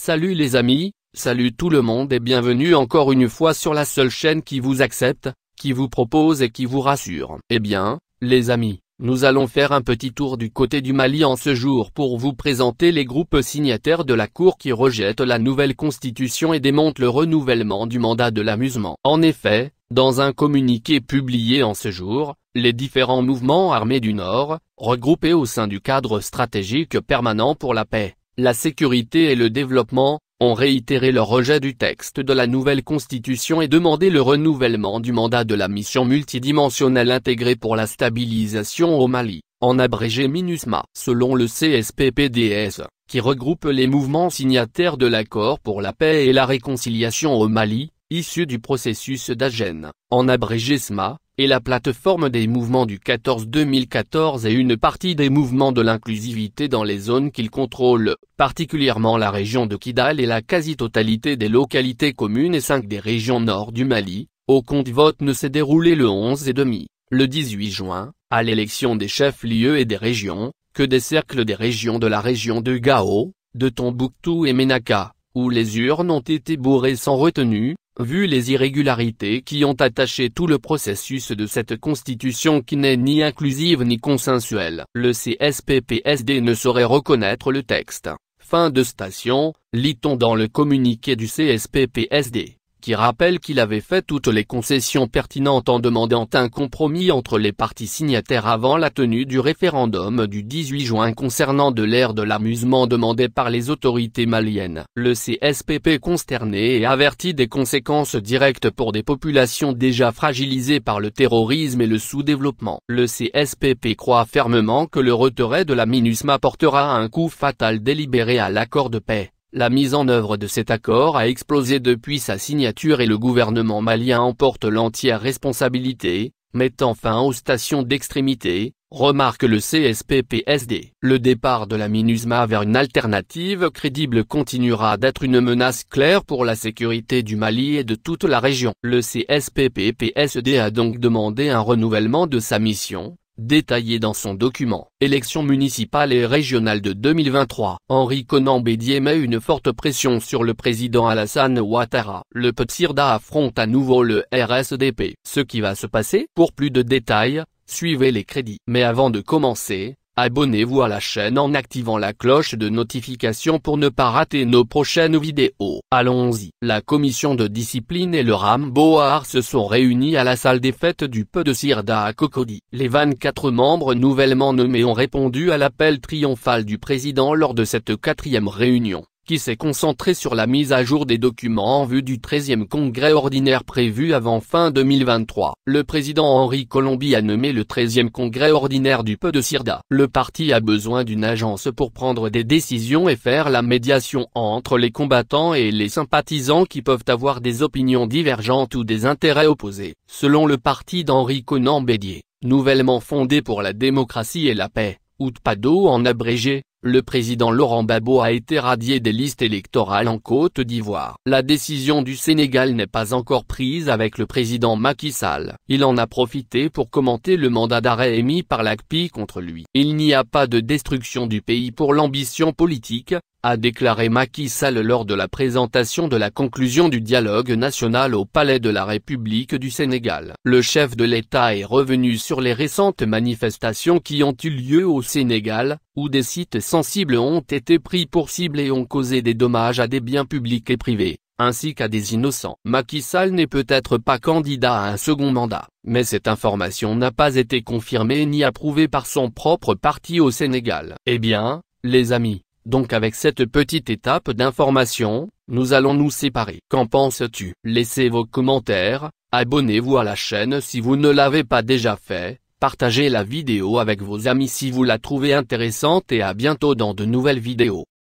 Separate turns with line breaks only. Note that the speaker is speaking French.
Salut les amis, salut tout le monde et bienvenue encore une fois sur la seule chaîne qui vous accepte, qui vous propose et qui vous rassure. Eh bien, les amis, nous allons faire un petit tour du côté du Mali en ce jour pour vous présenter les groupes signataires de la Cour qui rejettent la nouvelle constitution et démontent le renouvellement du mandat de l'amusement. En effet, dans un communiqué publié en ce jour, les différents mouvements armés du Nord, regroupés au sein du cadre stratégique permanent pour la paix, la sécurité et le développement, ont réitéré leur rejet du texte de la nouvelle constitution et demandé le renouvellement du mandat de la mission multidimensionnelle intégrée pour la stabilisation au Mali, en abrégé MINUSMA. Selon le CSPPDS, qui regroupe les mouvements signataires de l'accord pour la paix et la réconciliation au Mali, issu du processus d'Agen, en abrégé SMA, et la plateforme des mouvements du 14-2014 et une partie des mouvements de l'inclusivité dans les zones qu'ils contrôlent, particulièrement la région de Kidal et la quasi-totalité des localités communes et 5 des régions nord du Mali. Au compte vote ne s'est déroulé le 11 et demi, le 18 juin, à l'élection des chefs-lieux et des régions, que des cercles des régions de la région de Gao, de Tombouctou et Ménaka, où les urnes ont été bourrées sans retenue, vu les irrégularités qui ont attaché tout le processus de cette constitution qui n'est ni inclusive ni consensuelle. Le CSPPSD ne saurait reconnaître le texte. Fin de citation, lit-on dans le communiqué du CSPPSD, qui rappelle qu'il avait fait toutes les concessions pertinentes en demandant un compromis entre les parties signataires avant la tenue du référendum du 18 juin concernant de l'ère de l'amusement demandé par les autorités maliennes. Le CSPP consterné et averti des conséquences directes pour des populations déjà fragilisées par le terrorisme et le sous-développement. Le CSPP croit fermement que le retrait de la MINUSMA portera un coup fatal délibéré à l'accord de paix. La mise en œuvre de cet accord a explosé depuis sa signature et le gouvernement malien en porte l'entière responsabilité, mettant fin aux stations d'extrémité, remarque le CSPPSD. Le départ de la MINUSMA vers une alternative crédible continuera d'être une menace claire pour la sécurité du Mali et de toute la région. Le CSPPSD a donc demandé un renouvellement de sa mission, détaillé dans son document. Élections municipales et régionales de 2023. Henri Konan Bédié met une forte pression sur le président Alassane Ouattara. Le PSIRDA affronte à nouveau le RSDP. Ce qui va se passer? Pour plus de détails, suivez les crédits. Mais avant de commencer, abonnez-vous à la chaîne en activant la cloche de notification pour ne pas rater nos prochaines vidéos. Allons-y. La commission de discipline et le Ramboar se sont réunis à la salle des fêtes du PSIRDA à Cocody. Les 24 membres nouvellement nommés ont répondu à l'appel triomphal du président lors de cette 4e réunion, qui s'est concentré sur la mise à jour des documents en vue du 13e congrès ordinaire prévu avant fin 2023. Le président Henri Colombi a nommé le 13e congrès ordinaire du PSIRDA. Le parti a besoin d'une agence pour prendre des décisions et faire la médiation entre les combattants et les sympathisants qui peuvent avoir des opinions divergentes ou des intérêts opposés. Selon le parti d'Henri Konan Bédié, nouvellement fondé pour la démocratie et la paix, OUTPADO en abrégé, le président Laurent Gbagbo a été radié des listes électorales en Côte d'Ivoire. La décision du Sénégal n'est pas encore prise avec le président Macky Sall. Il en a profité pour commenter le mandat d'arrêt émis par l'ACPI contre lui. Il n'y a pas de destruction du pays pour l'ambition politique, a déclaré Macky Sall lors de la présentation de la conclusion du dialogue national au Palais de la République du Sénégal. Le chef de l'État est revenu sur les récentes manifestations qui ont eu lieu au Sénégal, où des sites sensibles ont été pris pour cible et ont causé des dommages à des biens publics et privés, ainsi qu'à des innocents. Macky Sall n'est peut-être pas candidat à un second mandat, mais cette information n'a pas été confirmée ni approuvée par son propre parti au Sénégal. Eh bien, les amis, donc avec cette petite étape d'information, nous allons nous séparer. Qu'en penses-tu? Laissez vos commentaires, abonnez-vous à la chaîne si vous ne l'avez pas déjà fait, partagez la vidéo avec vos amis si vous la trouvez intéressante et à bientôt dans de nouvelles vidéos.